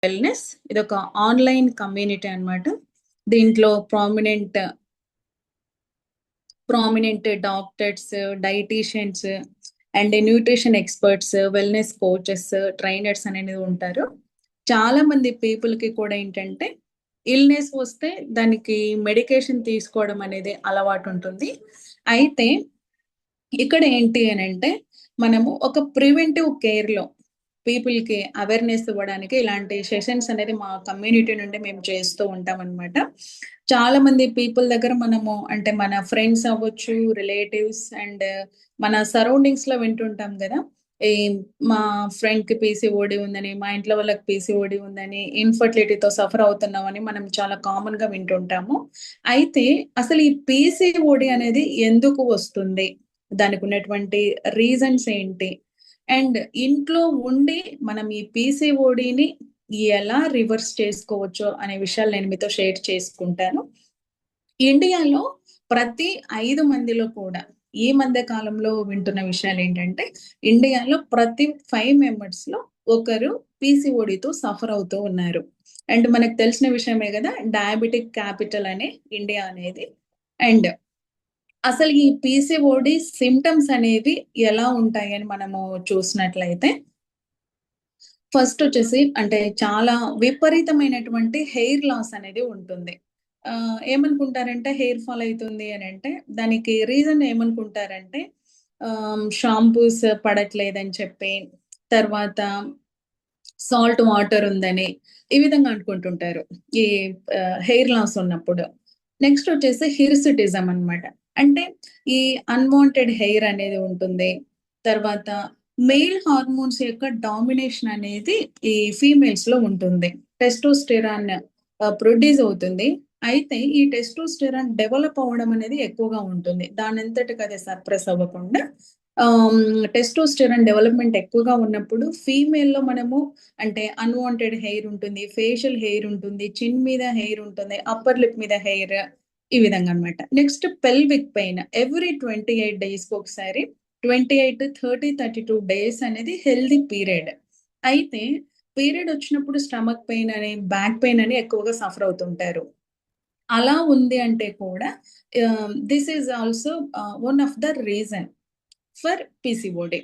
Wellness. ఇదొక online community అన్నమాట. దీంట్లో prominent doctors, dietitians and nutrition experts, wellness coaches, trainers అనేది ఉంటారు. చాలా మంది పీపుల్‌కి కూడా ఏంటంటే, ఇల్‌నెస్ వస్తే దానికి మెడికేషన్ తీసుకోవడం అనేది అలవాటుంటుంది. అయితే ఇక్కడ ఏంటి అనంటే, మనము ఒక ప్రివెంటివ్ కేర్‌లో పీపుల్‌కి అవేర్‌నెస్ ఇవ్వడానికి ఇలాంటి సెషన్స్ అనేది మా కమ్యూనిటీ నుండి మేము చేస్తూ ఉంటామనమాట. చాలా మంది పీపుల్ దగ్గర మనము అంటే మన ఫ్రెండ్స్ అవ్వచ్చు, రిలేటివ్స్ అండ్ మన సరౌండింగ్స్‌లో వింటుంటాం గదా! ఈ మా ఫ్రెండ్‌కి పీసీఓడీ ఉందని, మా ఇంట్లో వాళ్ళకి పీసీఓడీ ఉందని, ఇన్‌ఫర్టిలిటీతో సఫర్ అవుతున్నామని మనం చాలా కామన్‌గా వింటుంటాము. అయితే అసలు ఈ పీసీఓడీ అనేది ఎందుకు వస్తుంది? దానికున్నటువంటి రీజన్స్ ఏంటి? అండ్ ఇంట్లో ఉండి మనం ఈ పీసీఓడీని ఎలా రివర్స్ చేసుకోవచ్చో అనే విషయాలు నేను మీతో షేర్ చేసుకుంటాను. ఇండియాలో ప్రతి 5 మందిలో కూడా ఈ మధ్య కాలంలో వింటున్న విషయాలేంటంటే, ఇండియాలో ప్రతి 5 మెంబర్స్‌లో ఒకరు పీసీఓడీతో సఫర్ అవుతూ ఉన్నారు. అండ్ మనకు తెలిసిన విషయమే గదా! డయాబెటిక్ క్యాపిటల్ అని ఇండియా అనేది. అండ్ అసలు ఈ పీసీఓడీ సింప్టమ్స్ అనేవి ఎలా ఉంటాయని మనము చూసినట్లయితే, ఫస్ట్ వచ్చేసి అంటే చాలా విపరీతమైనటువంటి హెయిర్ లాస్ అనేది ఉంటుంది. ఏమనుకుంటారంటే హెయిర్ ఫాల్ అయితుంది అనంటే, దానికి రీజన్ ఏమనుకుంటారంటే షాంపూస్ పడట్లేదని చెప్పి, తర్వాత సాల్ట్ వాటర్ ఉందని, ఈ విధంగా అనుకుంటుంటారు. ఈ హెయిర్ లాస్ ఉన్నప్పుడు. నెక్స్ట్ వచ్చేసి హిర్సుటిజం అన్నమాట. అంటే ఈ అన్‌వాంటెడ్ హెయిర్ అనేది ఉంటుంది. తర్వాత మెయిల్ హార్మోన్స్ యొక్క డామినేషన్ అనేది ఈ ఫీమేల్స్‌లో ఉంటుంది. టెస్టోస్టెరాన్ ప్రొడ్యూస్ అవుతుంది. అయితే ఈ టెస్టోస్టెరాన్ డెవలప్ అవ్వడం అనేది ఎక్కువగా ఉంటుంది. దానంతటికి అదే సప్రెస్ అవ్వకుండా టెస్టోస్టెరాన్ డెవలప్‌మెంట్ ఎక్కువగా ఉన్నప్పుడు ఫీమేల్‌లో మనము అంటే అన్‌వాంటెడ్ హెయిర్ ఉంటుంది, ఫేషియల్ హెయిర్ ఉంటుంది, చిన్ మీద హెయిర్ ఉంటుంది, అప్పర్ లిప్ మీద హెయిర్ ఈ విధంగా అన్నమాట. నెక్స్ట్ పెల్విక్ పెయిన్ ఎవ్రీ 28 డేస్‌కి ఒకసారి 28, 30, 32 డేస్ అనేది హెల్తీ పీరియడ్. అయితే పీరియడ్ వచ్చినప్పుడు స్టమక్ పెయిన్ అని, బ్యాక్ పెయిన్ అని ఎక్కువగా సఫర్ అవుతుంటారు. అలా ఉంది అంటే కూడా this is also one of the reason for PCOD.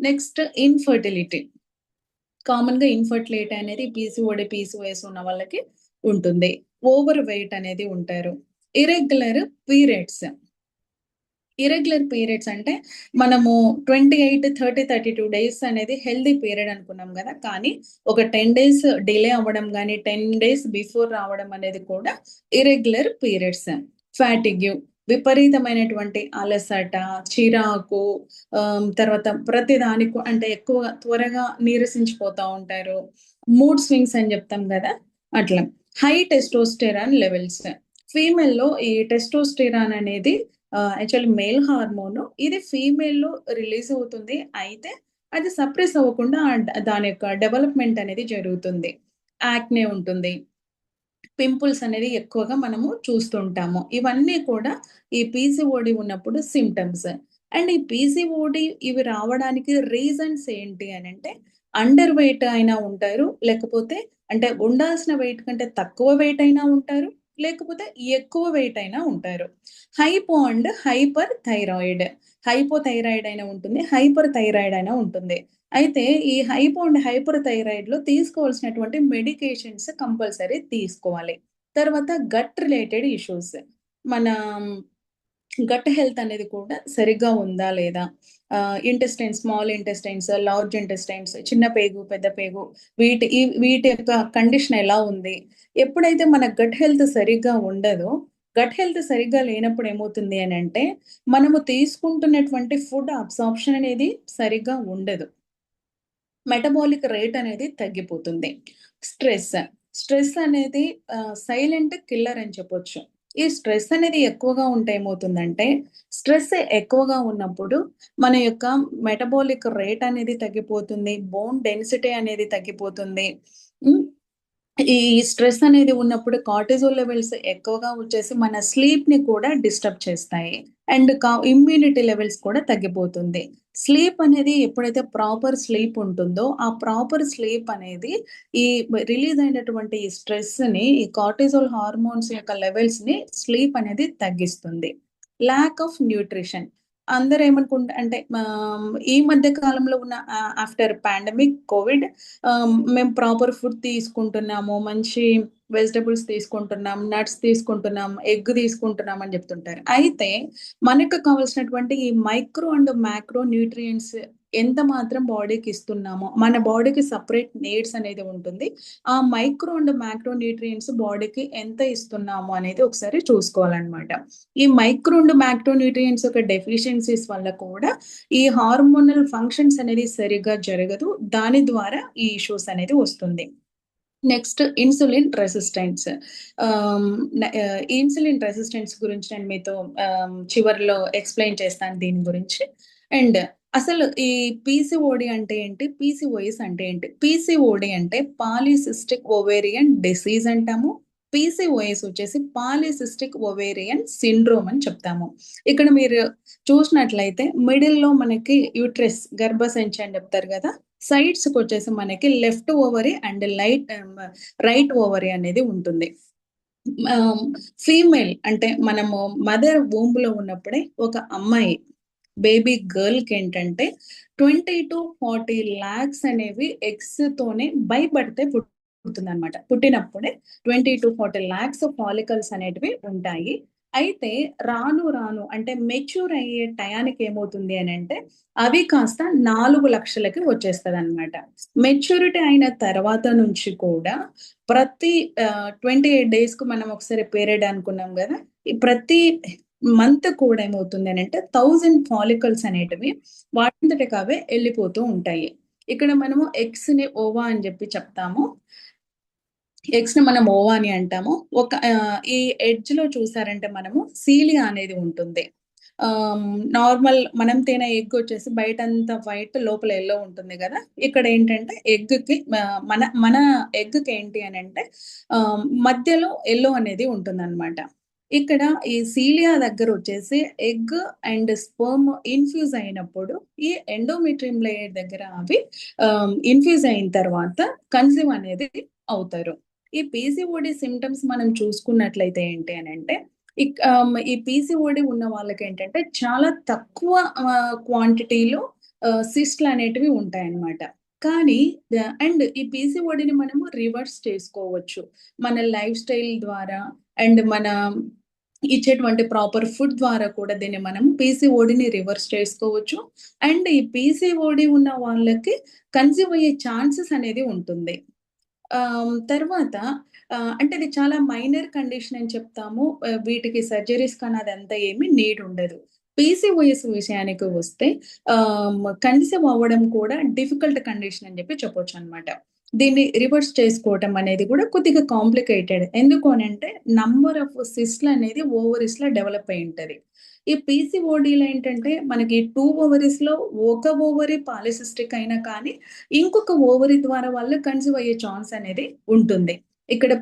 Next infertility. కామన్‌గా ఇన్‌ఫర్టిలిటీ అనేది పీసీఓడీ, పీసీఓఎస్ ఉన్న వాళ్ళకి ఉంటుంది. ఓవర్ వెయిట్ అనేది ఉంటారు. Irregular periods. ఇర్రెగ్యులర్ పీరియడ్స్ అంటే మనము 28, 30, 32 డేస్ అనేది హెల్తీ పీరియడ్ అనుకున్నాం గదా! కానీ ఒక 10 డేస్ డిలే అవ్వడం గాని, 10 డేస్ బిఫోర్ రావడం అనేది కూడా ఇర్రెగ్యులర్ పీరియడ్స్. ఫాటిగ్యూ విపరీతమైనటువంటి అలసట, చిరాకు తర్వాత ప్రతి దానికి అంటే ఎక్కువగా త్వరగా నీరసించిపోతా ఉంటారు. మూడ్ స్వింగ్స్ అని జెప్తాం గదా! అట్లా. High testosterone levels. ఫీమేల్‌లో ఈ టెస్టోస్టెరాన్ అనేది యాక్చువల్లీ మేల్ హార్మోను. ఇది ఫీమేల్‌లో రిలీజ్ అవుతుంది. అయితే అది సప్రెస్ అవ్వకుండా దాని యొక్క డెవలప్‌మెంట్ అనేది జరుగుతుంది. యాక్నే ఉంటుంది. పింపుల్స్ అనేది ఎక్కువగా మనము చూస్తుంటాము. ఇవన్నీ కూడా ఈ పీసీఓడీ ఉన్నప్పుడు సింప్టమ్స్. అండ్ ఈ పీసీఓడీ ఇవి రావడానికి రీజన్స్ ఏంటి అనంటే, అండర్ వెయిట్ అయినా ఉంటారు. లేకపోతే అంటే ఉండాల్సిన వెయిట్ కంటే తక్కువ వెయిట్ అయినా ఉంటారు. లేకపోతే ఎక్కువ వెయిట్ అయినా ఉంటారు. Hypo and hyper thyroid. Hypothyroid అయినా ఉంటుంది. హైపర్ థైరాయిడ్ అయినా ఉంటుంది. అయితే ఈ హైపో అండ్ హైపర్ థైరాయిడ్‌లో తీసుకోవాల్సినటువంటి మెడికేషన్స్ కంపల్సరీ తీసుకోవాలి. తర్వాత గట్ రిలేటెడ్ ఇష్యూస్. మన గట్ హెల్త్ అనేది కూడా సరిగ్గా ఉందా లేదా? Intestines, small intestines, large intestines, చిన్న పేగు, పెద్ద పేగు వీటి యొక్క కండిషన్ ఎలా ఉంది? ఎప్పుడైతే మన గట్ హెల్త్ సరిగ్గా ఉండదో, గట్ హెల్త్ సరిగ్గా లేనప్పుడు ఏమవుతుంది అనంటే, మనము తీసుకుంటున్నటువంటి ఫుడ్ అబ్సార్ప్షన్ అనేది సరిగ్గా ఉండదు. మెటబాలిక్ రేట్ అనేది తగ్గిపోతుంది. స్ట్రెస్. స్ట్రెస్ అనేది సైలెంట్ కిల్లర్ అని చెప్పొచ్చు. ఈ స్ట్రెస్ అనేది ఎక్కువగా ఉంటే ఏమవుతుందంటే, స్ట్రెస్ ఎక్కువగా ఉన్నప్పుడు మన యొక్క మెటబాలిక్ రేట్ అనేది తగ్గిపోతుంది. బోన్ డెన్సిటీ అనేది తగ్గిపోతుంది. హ్మ్. ఈ స్ట్రెస్ అనేది ఉన్నప్పుడు కార్టిజోల్ లెవెల్స్ ఎక్కువగా వచ్చేసి మన స్లీప్ ని కూడా డిస్టర్బ్ చేస్తాయి. అండ్ ఇమ్యూనిటీ లెవెల్స్ కూడా తగ్గిపోతుంది. స్లీప్ అనేది ఎప్పుడైతే ప్రాపర్ స్లీప్ ఉంటుందో, ఆ ప్రాపర్ స్లీప్ అనేది ఈ రిలీజ్ అయినటువంటి ఈ స్ట్రెస్ ని, ఈ కార్టిజోల్ హార్మోన్స్ యొక్క లెవెల్స్ ని స్లీప్ అనేది తగ్గిస్తుంది. ల్యాక్ ఆఫ్ న్యూట్రిషన్, అందరూ అంటే ఈ మధ్య కాలంలో ఉన్న ఆఫ్టర్ పాండమిక్ కోవిడ్ మేము ప్రాపర్ ఫుడ్ తీసుకుంటున్నాము, మంచి వెజిటబుల్స్ తీసుకుంటున్నాం, నట్స్ తీసుకుంటున్నాం, ఎగ్ తీసుకుంటున్నాం అని చెప్తుంటారు. అయితే మనకు కావాల్సినటువంటి ఈ మైక్రో అండ్ మ్యాక్రో న్యూట్రియంట్స్ ఎంత మాత్రం బాడీకి ఇస్తున్నామో, మన బాడీకి సపరేట్ నీడ్స్ అనేది ఉంటుంది. ఆ మైక్రో అండ్ మ్యాక్రో న్యూట్రియంట్స్ బాడీకి ఎంత ఇస్తున్నాము అనేది ఒకసారి చూసుకోవాలన్నమాట. ఈ మైక్రో అండ్ మ్యాక్రో న్యూట్రియంట్స్ యొక్క డెఫిషియన్సీస్ వల్ల కూడా ఈ హార్మోనల్ ఫంక్షన్స్ అనేది సరిగ్గా జరగదు. దాని ద్వారా ఈ ఇష్యూస్ అనేది వస్తుంది. Next insulin resistance. Insulin resistance గురించి నేను మీతో చివరిలో ఎక్స్ప్లెయిన్ చేస్తాను దీని గురించి. అండ్ అసలు ఈ పీసీఓడి అంటే ఏంటి, పీసీఓఎస్ అంటే ఏంటి? పీసీఓడి అంటే పాలిసిస్టిక్ ఓవేరియన్ డిసీజ్ అంటాము. పీసీఓఎస్ వచ్చేసి పాలిసిస్టిక్ ఓవేరియన్ సిండ్రోమ్ అని చెప్తాము. ఇక్కడ మీరు చూసినట్లయితే మిడిల్లో మనకి యూట్రస్, గర్భసంచి అని చెప్తారు కదా, సైడ్స్ కి వచ్చేసి మనకి left ovary and right ovary అనేది ఉంటుంది. ఫీమేల్ అంటే మనము మదర్ వూంబ్ లో ఉన్నప్పుడే ఒక అమ్మాయి, బేబీ గర్ల్ కి ఏంటంటే 20 to 40 lakhs అనేవి ఎగ్స్ తోనే భయపడితే పుడుతుంది అనమాట. పుట్టినప్పుడే 20 to 40 lakhs ఫాలికల్స్ అనేటివి ఉంటాయి. అయితే రాను రాను అంటే మెచ్యూర్ అయ్యే టయానికి ఏమవుతుంది అని అంటే అవి కాస్త 4 లక్షలకి వచ్చేస్తుంది అనమాట. మెచ్యూరిటీ అయిన తర్వాత నుంచి కూడా ప్రతి 28 days కు మనం ఒకసారి పీరియడ్ అనుకున్నాం కదా, ఈ ప్రతి మంత్ కూడా ఏమవుతుంది అని అంటే 1000 ఫాలికల్స్ అనేటివి వాటింతటికి అవే వెళ్ళిపోతూ ఉంటాయి. ఇక్కడ మనము ఎగ్స్ ని ఓవా అని చెప్పి చెప్తాము, ఎగ్స్ ని మనం ఓవా అని అంటాము. ఈ ఎడ్జ్ లో చూసారంటే మనము సీలియా అనేది ఉంటుంది. నార్మల్ మనం తినే ఎగ్ వచ్చేసి బయట అంతా వైట్, లోపల ఎల్లో ఉంటుంది కదా. ఇక్కడ ఏంటంటే ఎగ్ కి మన మన ఎగ్ కి ఏంటి అని అంటే మధ్యలో ఎల్లో అనేది ఉంటుంది అనమాట. ఇక్కడ ఈ సీలియా దగ్గర వచ్చేసి ఎగ్ అండ్ స్పర్మ్ ఇన్ఫ్యూజ్ అయినప్పుడు ఈ ఎండోమెట్రియం లేయర్ దగ్గర అవి ఇన్ఫ్యూజ్ అయిన తర్వాత కన్సీవ్ అనేది అవుతారు. ఈ పీసీఓడి సిమ్టమ్స్ మనం చూసుకున్నట్లయితే ఏంటి అని అంటే ఈ పీసీఓడి ఉన్న వాళ్ళకి ఏంటంటే చాలా తక్కువ క్వాంటిటీలో సిస్ట్లు అనేటివి ఉంటాయన్నమాట. కానీ అండ్ ఈ పీసీఓడిని మనము రివర్స్ చేసుకోవచ్చు మన లైఫ్ స్టైల్ ద్వారా అండ్ మన ఇచ్చేటువంటి ప్రాపర్ ఫుడ్ ద్వారా కూడా దీన్ని మనం పీసీఓడిని రివర్స్ చేసుకోవచ్చు. అండ్ ఈ పీసీఓడి ఉన్న వాళ్ళకి కన్సీవ్ అయ్యే ఛాన్సెస్ అనేది ఉంటుంది. తర్వాత అంటే ఇది చాలా మైనర్ కండిషన్ అని చెప్తాము. వీటికి సర్జరీస్ కానీ అదంతా ఏమి నీడ్ ఉండదు. పీసీఓఎస్ విషయానికి వస్తే కన్సీవ్ అవ్వడం కూడా డిఫికల్ట్ కండిషన్ అని చెప్పి చెప్పొచ్చు అనమాట. దీన్ని రివర్స్ చేసుకోవటం అనేది కూడా కొద్దిగా కాంప్లికేటెడ్. ఎందుకు అని అంటే నంబర్ ఆఫ్ సిస్ట్లు అనేది ఓవరీస్ లో డెవలప్ అయి ఉంటది. ఈ పీసీఓడిలో ఏంటంటే మనకి 2 ovaries లో ఒక ఓవరీ పాలిసిస్టిక్ అయినా కానీ ఇంకొక ఓవరీ ద్వారా వాళ్ళు కన్సీవ్ అయ్యే ఛాన్స్ అనేది ఉంటుంది. ఇక్కడ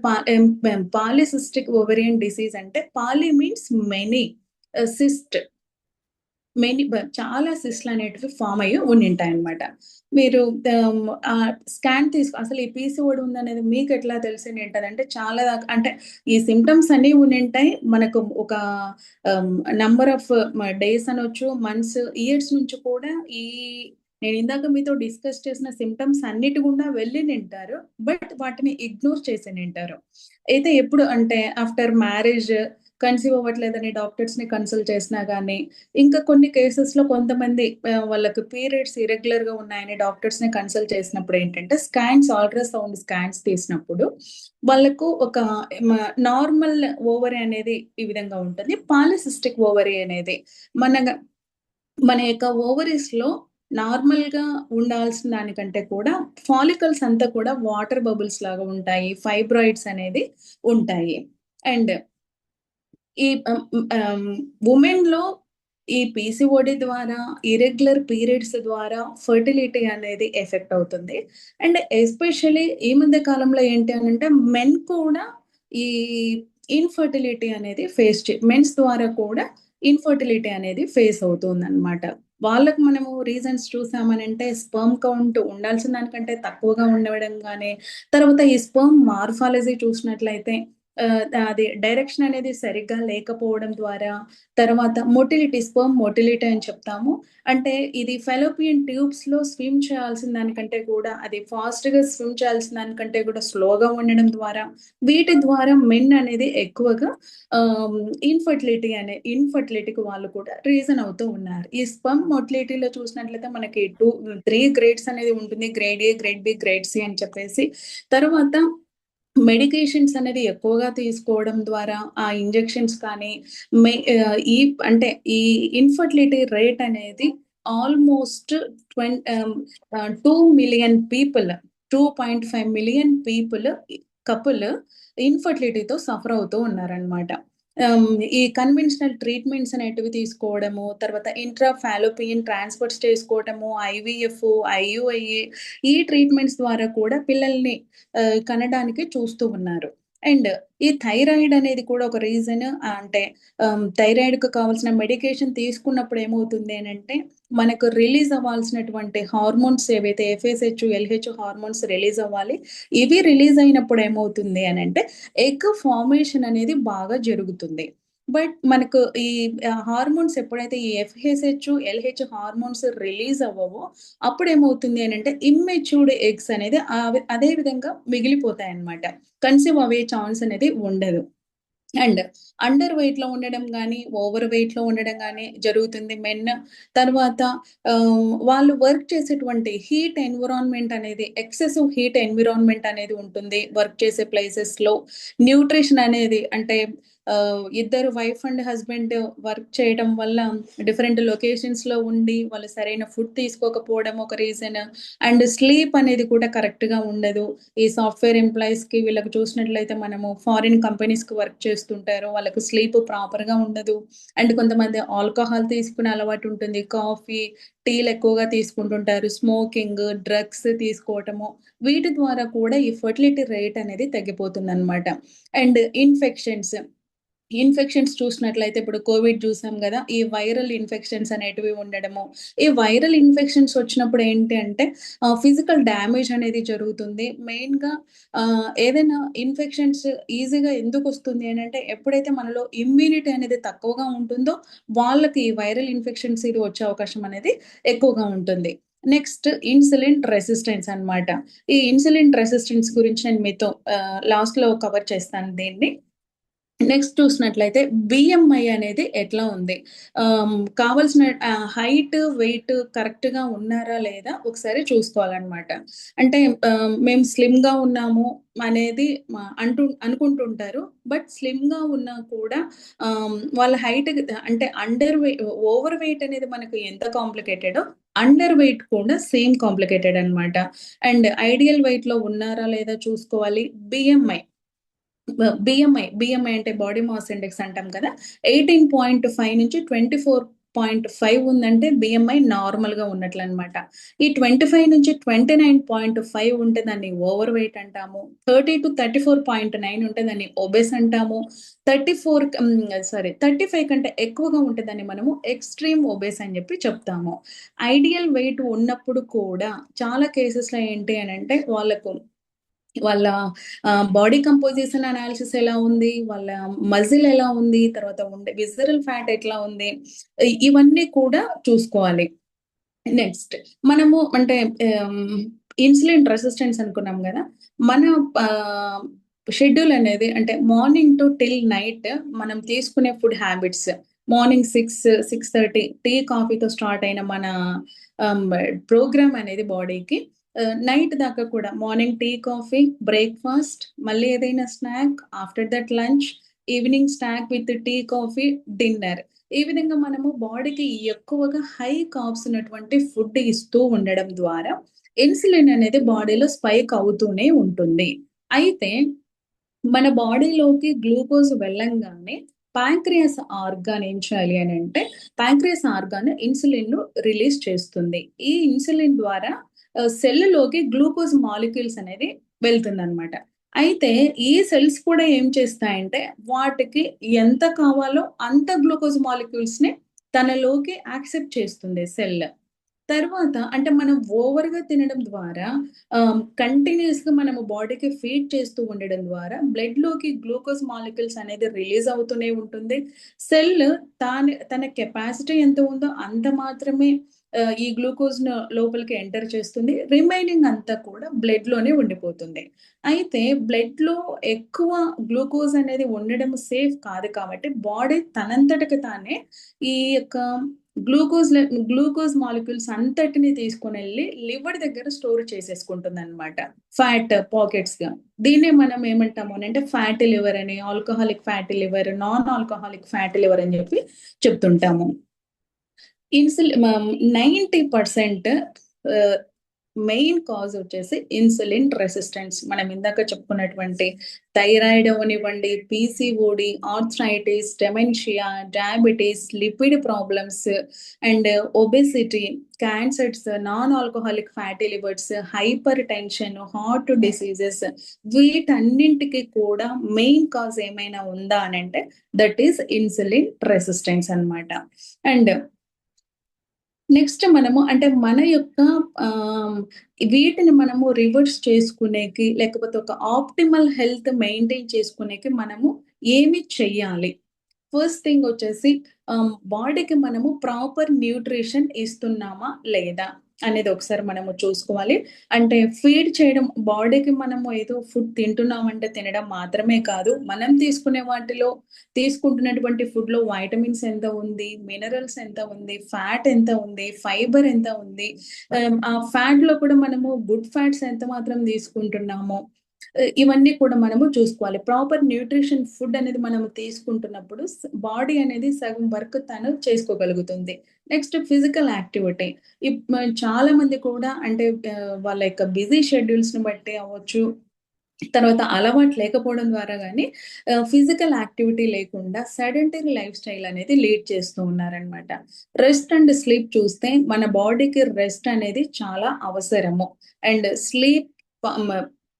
పాలిసిస్టిక్ ఓవరియన్ డిసీజ్ అంటే పాలి మీన్స్ మెనీ, సిస్ట్ చాలా సిస్ట్లు అనేటివి ఫామ్ అయ్యి ఉండింటాయి అనమాట. మీరు స్కాన్ అసలు ఈ పీసీఓడి ఉందనేది మీకు ఎట్లా తెలిసి ఏంటంటే చాలా అంటే ఈ సిమ్టమ్స్ అన్ని ఉండింటాయి. మనకు ఒక నంబర్ ఆఫ్ డేస్ అనొచ్చు, మంత్స్, ఇయర్స్ నుంచి కూడా నేను ఇందాక మీతో డిస్కస్ చేసిన సిమ్టమ్స్ అన్నిటి గుండా వెళ్ళి నింటారు. బట్ వాటిని ఇగ్నోర్ చేసి నింటారు. అయితే ఎప్పుడు అంటే ఆఫ్టర్ మ్యారేజ్ కన్సీవ్ అవ్వట్లేదని డాక్టర్స్ ని కన్సల్ట్ చేసినా గానీ, ఇంకా కొన్ని కేసెస్ లో కొంతమంది వాళ్ళకి పీరియడ్స్ ఇర్రెగ్యులర్ గా ఉన్నాయని డాక్టర్స్ ని కన్సల్ట్ చేసినప్పుడు ఏంటంటే అల్ట్రాసౌండ్ స్కాన్స్ తీసినప్పుడు వాళ్ళకు ఒక నార్మల్ ఓవరీ అనేది ఈ విధంగా ఉంటుంది. పాలిసిస్టిక్ ఓవరీ అనేది మన యొక్క ఓవరీస్ లో నార్మల్ గా ఉండాల్సిన దానికంటే కూడా ఫాలికల్స్ అంతా కూడా వాటర్ బబుల్స్ లాగా ఉంటాయి, ఫైబ్రాయిడ్స్ అనేది ఉంటాయి. అండ్ ఈ ఉమెన్ లో ఈ పీసీఓడి ద్వారా, ఇర్రెగ్యులర్ పీరియడ్స్ ద్వారా ఫెర్టిలిటీ అనేది ఎఫెక్ట్ అవుతుంది. అండ్ ఎస్పెషల్లీ ఈ మధ్య కాలంలో ఏంటి అనంటే మెన్ కూడా ఈ ఇన్‌ఫెర్టిలిటీ అనేది మెన్స్ ద్వారా కూడా ఇన్‌ఫెర్టిలిటీ అనేది ఫేస్ అవుతుందనమాట. వాళ్ళకి మనము రీజన్స్ చూసామనంటే స్పెర్మ్ కౌంట్ ఉండాల్సిన దానికంటే తక్కువగా ఉండడం గాని, తర్వాత ఈ స్పెర్మ్ మార్ఫాలజీ చూసినట్లయితే అది డైరెక్షన్ అనేది సరిగ్గా లేకపోవడం ద్వారా, తర్వాత మొటిలిటీ, స్పెర్మ్ మొటిలిటీ అని చెప్తాము. అంటే ఇది ఫెలోపియన్ ట్యూబ్స్‌లో స్విమ్ చేయాల్సిన దానికంటే కూడా అది ఫాస్ట్‌గా స్విమ్ చేయాల్సిన దానికంటే కూడా స్లోగా ఉండడం ద్వారా, వీటి ద్వారా మెన్ అనేది ఎక్కువగా ఆహ్, ఇన్‌ఫర్టిలిటీకి వాళ్ళు కూడా రీజన్ అవుతూ ఉన్నారు. ఈ స్పెర్మ్ మొటిలిటీలో చూసినట్లయితే మనకి 3 గ్రేడ్స్ అనేది ఉంటుంది. Grade A, grade B, grade C అని చెప్పేసి. తర్వాత మెడికేషన్స్ అనేది ఎక్కువగా తీసుకోవడం ద్వారా ఆ ఇంజెక్షన్స్ కానీ ఈ అంటే ఈ ఇన్‌ఫర్టిలిటీ రేట్ అనేది almost 2 million people, 2.5 million people couple ఇన్‌ఫర్టిలిటీతో సఫర్ అవుతూ ఉన్నారనమాట. ఈ కన్వెన్షనల్ ట్రీట్మెంట్స్ అనేటివి తీసుకోవడము, తర్వాత ఇంట్రా ఫాలోపియన్ ట్రాన్స్‌ఫర్స్ చేసుకోవటము, ఐవీఎఫ్, ఐయుఐ ఈ ట్రీట్మెంట్స్ ద్వారా కూడా పిల్లల్ని కనడానికి చూస్తూ ఉన్నారు. అండ్ ఈ థైరాయిడ్ అనేది కూడా ఒక రీజన్. అంటే థైరాయిడ్‌కి కావాల్సిన మెడికేషన్ తీసుకున్నప్పుడు ఏమవుతుంది అనంటే, మనకు రిలీజ్ అవ్వాల్సినటువంటి హార్మోన్స్ ఏవైతే ఎఫ్ఎస్‌హెచ్, ఎల్‌హెచ్ హార్మోన్స్ రిలీజ్ అవ్వాలి. ఇవి రిలీజ్ అయినప్పుడు ఏమవుతుంది అనంటే, ఎగ్ ఫార్మేషన్ అనేది బాగా జరుగుతుంది. బట్ మనకు ఈ హార్మోన్స్ ఎప్పుడైతే ఈ ఎఫ్ఎస్‌హెచ్, ఎల్‌హెచ్ హార్మోన్స్ రిలీజ్ అవ్వవో అప్పుడేమవుతుంది అనంటే ఇమ్మెచ్యూర్డ్ ఎగ్స్ అనేది అదే విధంగా మిగిలిపోతాయన్నమాట. కన్సీవ్ అవ్వే ఛాన్స్ అనేది ఉండదు. అండ్ అండర్ వెయిట్‌లో ఉండడం గానీ, ఓవర్ వెయిట్‌లో ఉండడం గానీ జరుగుతుంది మెన్. తర్వాత వాళ్ళు వర్క్ చేసేటువంటి హీట్ ఎన్విరాన్మెంట్ అనేది ఎక్సెసివ్ హీట్ ఎన్విరాన్మెంట్ అనేది ఉంటుంది వర్క్ చేసే ప్లేసెస్‌లో. న్యూట్రిషన్ అనేది అంటే ఇద్దరు వైఫ్ అండ్ హస్బెండ్ వర్క్ చేయడం వల్ల డిఫరెంట్ లొకేషన్స్‌లో ఉండి వాళ్ళు సరైన ఫుడ్ తీసుకోకపోవడం ఒక రీజన్. అండ్ స్లీప్ అనేది కూడా కరెక్ట్‌గా ఉండదు. ఈ సాఫ్ట్‌వేర్ ఎంప్లాయీస్‌కి వీళ్ళకి చూసినట్లయితే మనము ఫారిన్ కంపెనీస్‌కి వర్క్ చేస్తుంటారు. వాళ్ళకి స్లీప్ ప్రాపర్‌గా ఉండదు. అండ్ కొంతమంది ఆల్కహాల్ తీసుకునే అలవాటు ఉంటుంది. కాఫీ, టీలు ఎక్కువగా తీసుకుంటుంటారు. Smoking, drugs తీసుకోవటము. వీటి ద్వారా కూడా ఈ ఫెర్టిలిటీ రేట్ అనేది తగ్గిపోతుందనమాట. అండ్ ఇన్ఫెక్షన్స్ చూసినట్లయితే ఇప్పుడు కోవిడ్ చూసాం గదా! ఈ వైరల్ ఇన్ఫెక్షన్స్ అనేటివి ఉండడము. ఈ వైరల్ ఇన్ఫెక్షన్స్ వచ్చినప్పుడు ఏంటి అంటే ఫిజికల్ డ్యామేజ్ అనేది జరుగుతుంది. మెయిన్‌గా ఏదైనా ఇన్ఫెక్షన్స్ ఈజీగా ఎందుకొస్తుంది అనంటే ఎప్పుడైతే మనలో ఇమ్యూనిటీ అనేది తక్కువగా ఉంటుందో వాళ్ళకి ఈ వైరల్ ఇన్ఫెక్షన్స్ ఇది వచ్చే అవకాశం అనేది ఎక్కువగా ఉంటుంది. నెక్స్ట్ ఇన్సులిన్ రెసిస్టెన్స్ అన్నమాట. ఈ ఇన్సులిన్ రెసిస్టెన్స్ గురించి నేను మీతో లాస్ట్‌లో కవర్ చేస్తాను దీన్ని. నెక్స్ట్ చూసినట్లయితే బిఎంఐ అనేది ఎట్లా ఉంది? కావాల్సిన హైట్, వెయిట్ కరెక్ట్‌గా ఉన్నారా లేదా ఒకసారి చూసుకోవాలనమాట. అంటే మేము స్లిమ్‌గా ఉన్నాము అనేది అనుకుంటుంటారు. బట్ స్లిమ్‌గా ఉన్నా కూడా వాళ్ళ హైట్‌కి అంటే ఓవర్ వెయిట్ అనేది మనకు ఎంత కాంప్లికేటెడో అండర్ వెయిట్ కూడా సేమ్ కాంప్లికేటెడ్ అనమాట. అండ్ ఐడియల్ వెయిట్‌లో ఉన్నారా లేదా చూసుకోవాలి. బిఎంఐ అంటే బాడీ మాస్ ఇండెక్స్ అంటాం కదా! 18.5 నుంచి 24.5 ఉందంటే బిఎంఐ నార్మల్‌గా ఉన్నట్లనమాట. ఈ 25 నుంచి 29.5 ఉంటే దాన్ని ఓవర్ వెయిట్ అంటాము. 30-34.9 ఉంటే దాన్ని ఒబెస్ అంటాము. 35 కంటే ఎక్కువగా ఉంటే దాన్ని మనము ఎక్స్‌ట్రీమ్ ఒబెస్ అని చెప్పి చెప్తాము. ఐడియల్ వెయిట్ ఉన్నప్పుడు కూడా చాలా కేసెస్‌లో ఏంటి అనంటే వాళ్ళ బాడీ కంపోజిషన్ అనాలిసిస్ ఎలా ఉంది? వాళ్ళ మజిల్ ఎలా ఉంది? తర్వాత ఉండే విసరల్ ఫ్యాట్ ఎట్లా ఉంది? ఇవన్నీ కూడా చూసుకోవాలి. నెక్స్ట్ మనము అంటే ఆహ్, ఇన్సులిన్ రెసిస్టెన్స్ అనుకున్నాం గదా! మన ఆహ్, షెడ్యూల్ అనేది అంటే మార్నింగ్ టిల్ నైట్ మనం తీసుకునే ఫుడ్ హ్యాబిట్స్. మార్నింగ్ 6, 6:30 టీ, కాఫీతో స్టార్ట్ అయిన మన ఆహ్, ప్రోగ్రామ్ అనేది బాడీకి నైట్ దాకా కూడా మార్నింగ్ టీ, కాఫీ, బ్రేక్‌ఫాస్ట్, మళ్ళీ ఏదైనా snack, after that lunch, evening snack with tea, coffee, dinner. ఈ విధంగా మనము బాడీకి ఎక్కువగా హై కార్బ్స్ ఉన్నటువంటి ఫుడ్ ఇస్తూ ఉండడం ద్వారా ఇన్సులిన్ అనేది బాడీలో స్పైక్ అవుతూనే ఉంటుంది. అయితే మన బాడీలోకి గ్లూకోజ్ వెళ్ళంగానే ప్యాంక్రియాస్ ఆర్గాన్ ఏం చేయాలి అని అంటే, ప్యాంక్రియాస్ ఆర్గాన్ ఇన్సులిన్ రిలీజ్ చేస్తుంది. ఈ ఇన్సులిన్ ద్వారా సెల్లులోకి గ్లూకోజ్ మాలిక్యూల్స్ అనేది వెళ్తుందన్నమాట. అయితే ఈ సెల్స్ కూడా ఏం చేస్తాయంటే, వాటికి ఎంత కావాలో అంత గ్లూకోజ్ మాలిక్యూల్స్ ని తనలోకి యాక్సెప్ట్ చేస్తుంది సెల్. తర్వాత అంటే మనం ఓవర్‌గా తినడం ద్వారా కంటిన్యూయస్‌గా మనము బాడీకి ఫీడ్ చేస్తూ ఉండడం ద్వారా బ్లడ్‌లోకి గ్లూకోజ్ మాలిక్యూల్స్ అనేది రిలీజ్ అవుతూనే ఉంటుంది. సెల్ తన కెపాసిటీ ఎంత ఉందో అంత మాత్రమే ఈ గ్లూకోజ్‌ను లోపలికి ఎంటర్ చేస్తుంది. రిమైనింగ్ అంతా కూడా బ్లడ్‌లోనే ఉండిపోతుంది. అయితే బ్లడ్‌లో ఎక్కువ గ్లూకోజ్ అనేది ఉండడం సేఫ్ కాదు కాబట్టి బాడీ తనంతటకి తానే ఈ యొక్క గ్లూకోజ్ మాలిక్యూల్స్ అంతటిని తీసుకొనెళ్ళి లివర్ దగ్గర స్టోర్ చేసేసుకుంటుందనమాట. ఫ్యాట్ పాకెట్స్‌గా. దీన్నే మనం ఏమంటాము అనంటే ఫ్యాటీ లివర్ అని, alcoholic fatty liver, non alcoholic fatty liver అని చెప్పి చెప్తుంటాము. 90% ఆహ్, మెయిన్ కాజ్ వచ్చేసి ఇన్సులిన్ రెసిస్టెన్స్. మనం ఇందాక చెప్పుకున్నటువంటి థైరాయిడ్ అవ్వనివ్వండి, PCOD, arthritis, dementia, diabetes, lipid problems and obesity, cancers, non alcoholic fatty livers, hypertension, heart diseases వీటన్నింటికి కూడా మెయిన్ కాజ్ ఏమైనా ఉందా అనంటే దట్ ఈస్ ఇన్సులిన్ రెసిస్టెన్స్ అన్నమాట. అండ్ నెక్స్ట్ మనము అంటే మన యొక్క ఆహ్, వీటిని మనము రివర్స్ చేసుకునేకి, లేకపోతే ఒక ఆప్టిమల్ హెల్త్ మెయింటైన్ చేసుకునేకి మనము ఏమి చెయ్యాలి? ఫస్ట్ థింగ్ వచ్చేసి బాడీకి మనము ప్రాపర్ న్యూట్రిషన్ ఇస్తున్నామా లేదా అనేది ఒకసారి మనము చూసుకోవాలి. అంటే ఫీడ్ చేయడం బాడీకి మనము ఏదో ఫుడ్ తింటున్నామంటే తినడం మాత్రమే కాదు. మనం తీసుకునే వాటిలో తీసుకుంటున్నటువంటి ఫుడ్‌లో వైటమిన్స్ ఎంత ఉంది? మినరల్స్ ఎంత ఉంది? ఫ్యాట్ ఎంత ఉంది? ఫైబర్ ఎంత ఉంది? ఆ ఫ్యాట్‌లో కూడా మనము గుడ్ ఫ్యాట్స్ ఎంత మాత్రం తీసుకుంటున్నాము? ఇవన్నీ కూడా మనము చూసుకోవాలి. ప్రాపర్ న్యూట్రిషన్ ఫుడ్ అనేది మనము తీసుకుంటున్నప్పుడు బాడీ అనేది సగం వర్క్ తను చేసుకోగలుగుతుంది. Next physical activity. చాలా మంది కూడా అంటే వాళ్ళ యొక్క బిజీ షెడ్యూల్స్‌ని బట్టి అవ్వచ్చు, తర్వాత అలవాటు లేకపోవడం ద్వారా గాని ఫిజికల్ యాక్టివిటీ లేకుండా సెడెంటరీ లైఫ్ స్టైల్ అనేది లీడ్ చేస్తూ ఉన్నారనమాట. రెస్ట్ అండ్ స్లీప్ చూస్తే మన బాడీకి రెస్ట్ అనేది చాలా అవసరము. And sleep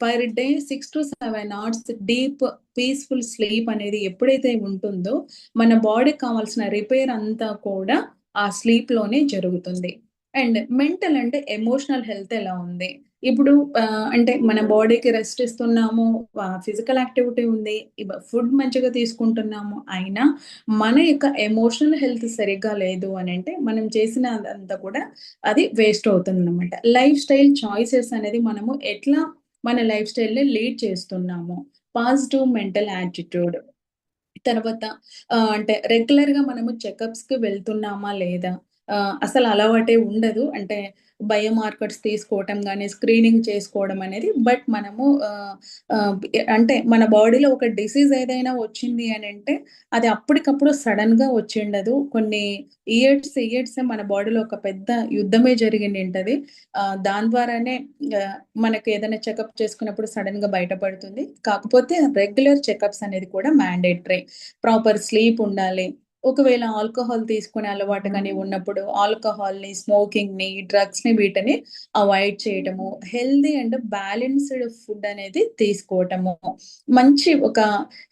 per day 6-7 hours deep peaceful sleep అనేది ఎప్పుడైతే ఉంటుందో, మన బాడీకి కావాల్సిన రిపేర్ అంతా కూడా ఆ స్లీప్‌లోనే జరుగుతుంది. అండ్ మెంటల్ అంటే ఎమోషనల్ హెల్త్ ఎలా ఉంది? ఇప్పుడు అంటే మన బాడీకి రెస్ట్ ఇస్తున్నాము, ఫిజికల్ యాక్టివిటీ ఉంది, ఫుడ్ మంచిగా తీసుకుంటున్నాము. అయినా మన యొక్క ఎమోషనల్ హెల్త్ సరిగ్గా లేదు అనంటే, మనం చేసినదంతా కూడా అది వేస్ట్ అవుతుందనమాట. లైఫ్ స్టైల్ చాయిసెస్ అనేది మనము ఎట్లా మన లైఫ్ స్టైల్‌ని లీడ్ చేస్తున్నాము. Positive mental attitude. తర్వాత అంటే రెగ్యులర్‌గా మనము చెకప్స్‌కి వెళ్తున్నామా లేదా? అసలు అలవాటే ఉండదు. అంటే బయోమార్కర్స్ తీసుకోవటం గాని, స్క్రీనింగ్ చేసుకోవడం అనేది. బట్ మనము ఆహ్, ఆహ్, అంటే మన బాడీలో ఒక డిసీజ్ ఏదైనా వచ్చింది అనంటే, అది అప్పటికప్పుడు సడెన్‌గా వచ్చిండదు. కొన్ని ఇయర్స్ మన బాడీలో ఒక పెద్ద యుద్ధమే జరిగిండింటది. దాని ద్వారానే ఆహ్, మనకి ఏదైనా చెకప్ చేసుకున్నప్పుడు సడెన్‌గా బయటపడుతుంది. కాకపోతే రెగ్యులర్ చెకప్స్ అనేది కూడా మ్యాండేటరీ. ప్రాపర్ స్లీప్ ఉండాలి. ఒకవేళ ఆల్కహాల్ తీసుకునే అలవాటు గాని ఉన్నప్పుడు ఆల్కహాల్‌ని, స్మోకింగ్‌ని, డ్రగ్స్‌ని వీటిని అవాయిడ్ చేయటము. హెల్తీ అండ్ బ్యాలెన్స్‌డ్ ఫుడ్ అనేది తీసుకోవటము. మంచి ఒక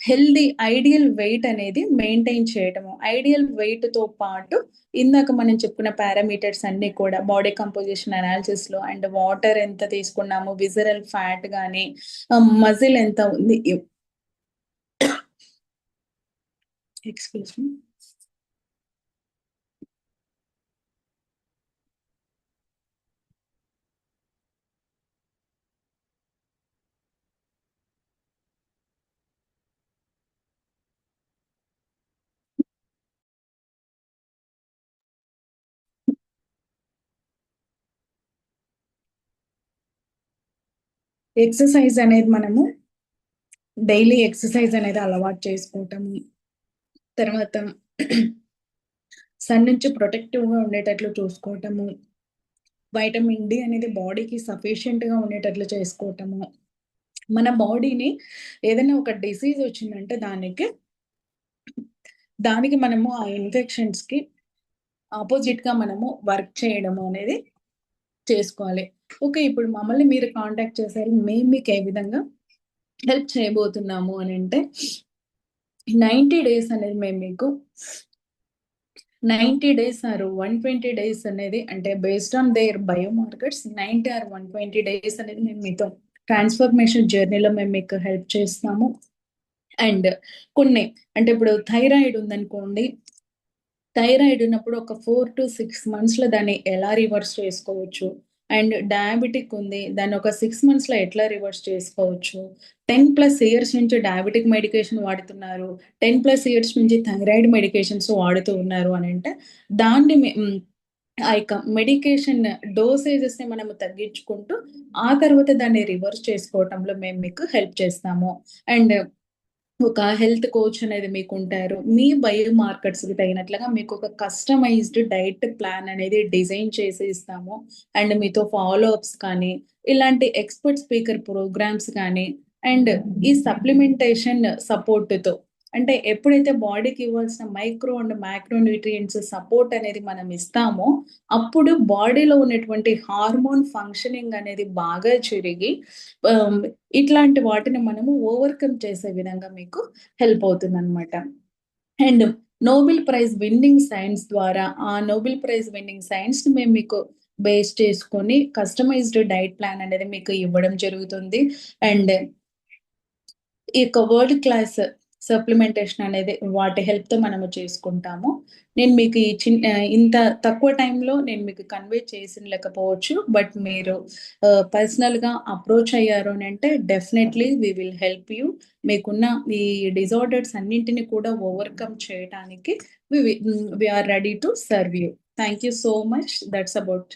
హెల్తీ ఐడియల్ వెయిట్ అనేది మెయింటైన్ చేయటము. ఐడియల్ వెయిట్‌తో పాటు ఇందాక మనం చెప్పుకున్న పారామీటర్స్ అన్నీ కూడా బాడీ కంపోజిషన్ అనాలిసిస్‌లో అండ్ వాటర్ ఎంత తీసుకున్నాము, విసరల్ ఫ్యాట్ గాని, మజిల్ ఎంత ఉంది. Excuse me. ఎక్సర్సైజ్ అనేది మనము డైలీ ఎక్సర్సైజ్ అనేది అలవాటు చేసుకోవటము. తర్వాత సన్ నుంచి ప్రొటెక్టివ్‌గా ఉండేటట్లు చూసుకోవటము. వైటమిన్ డి అనేది బాడీకి సఫిషియెంట్‌గా ఉండేటట్లు చేసుకోవటము. మన బాడీని ఏదైనా ఒక డిసీజ్ వచ్చిందంటే దానికి దానికి మనము ఆ ఇన్ఫెక్షన్స్ కి ఆపోజిట్ గా మనము వర్క్ చేయడము అనేది చేసుకోవాలి. ఓకే. ఇప్పుడు మమ్మల్ని మీరు కాంటాక్ట్ చేశారు. మేము మీకు ఏ విధంగా హెల్ప్ చేయబోతున్నాము అనంటే 90 డేస్ అనేది మేము మీకు 90 డేస్ ఆర్ 120 డేస్ అనేది అంటే based on their biomarkers 90 or 120 days అనేది మేము మీతో ట్రాన్స్ఫర్మేషన్ జర్నీలో మేము మీకు హెల్ప్ చేస్తాము. అండ్ కొన్ని అంటే ఇప్పుడు థైరాయిడ్ ఉందనుకోండి. థైరాయిడ్ ఉన్నప్పుడు ఒక 4-6 మంత్స్‌లో దాన్ని ఎలా రివర్స్ చేసుకోవచ్చు. అండ్ డయాబెటిక్ ఉంది. దాన్ని ఒక 6 మంత్స్‌లో ఎట్లా రివర్స్ చేసుకోవచ్చు. 10+ ఇయర్స్ నుంచి డయాబెటిక్ మెడికేషన్ వాడుతున్నారు. 10+ ఇయర్స్ నుంచి థైరాయిడ్ మెడికేషన్స్ వాడుతూ ఉన్నారు అనంటే దాన్ని ఆ యొక్క మెడికేషన్ డోసేజెస్‌ని మనము తగ్గించుకుంటూ ఆ తర్వాత దాన్ని రివర్స్ చేసుకోవటంలో మేము మీకు హెల్ప్ చేస్తాము. అండ్ ఒక హెల్త్ కోచ్ అనేది మీకుంటారు. మీ బయో మార్కర్స్‌కి తగినట్లుగా మీకొక కస్టమైజ్డ్ డైట్ ప్లాన్ అనేది డిజైన్ చేసి ఇస్తాము. అండ్ మీతో ఫాలో అప్స్ కానీ, ఇలాంటి ఎక్స్‌పర్ట్ స్పీకర్ ప్రోగ్రామ్స్ కానీ, అండ్ ఈ సప్లిమెంటేషన్ సపోర్ట్‌తో అంటే ఎప్పుడైతే బాడీకి ఇవ్వాల్సిన micro and macro nutrients support అనేది మనం ఇస్తామో, అప్పుడు బాడీలో ఉన్నటువంటి హార్మోన్ ఫంక్షనింగ్ అనేది బాగా జరిగి ఆహ్, ఇట్లాంటి వాటిని మనము ఓవర్‌కమ్ చేసే విధంగా మీకు హెల్ప్ అవుతుందనమాట. And Nobel prize winnowing science ద్వారా ఆ నోబెల్ ప్రైజ్ విన్నింగ్ సైన్స్‌ని మేము మీకు బేస్ చేసుకొని కస్టమైజ్డ్ డైట్ ప్లాన్ అనేది మీకు ఇవ్వడం జరుగుతుంది. అండ్ ఈ యొక్క వరల్డ్ క్లాస్ సప్లిమెంటేషన్ అనేది వాటి హెల్ప్‌తో మనము చేసుకుంటాము. నేను మీకు ఇంత తక్కువ టైంలో నేను మీకు కన్వే చేసినలేకపోవచ్చు. బట్ మీరు పర్సనల్‌గా అప్రోచ్ అయ్యారు అనంటే definitely we will help you. మీకున్న ఈ డిజార్డర్స్ అన్నింటిని కూడా ఓవర్‌కమ్ చేయటానికి we are ready to serve you. Thank you so much. That's about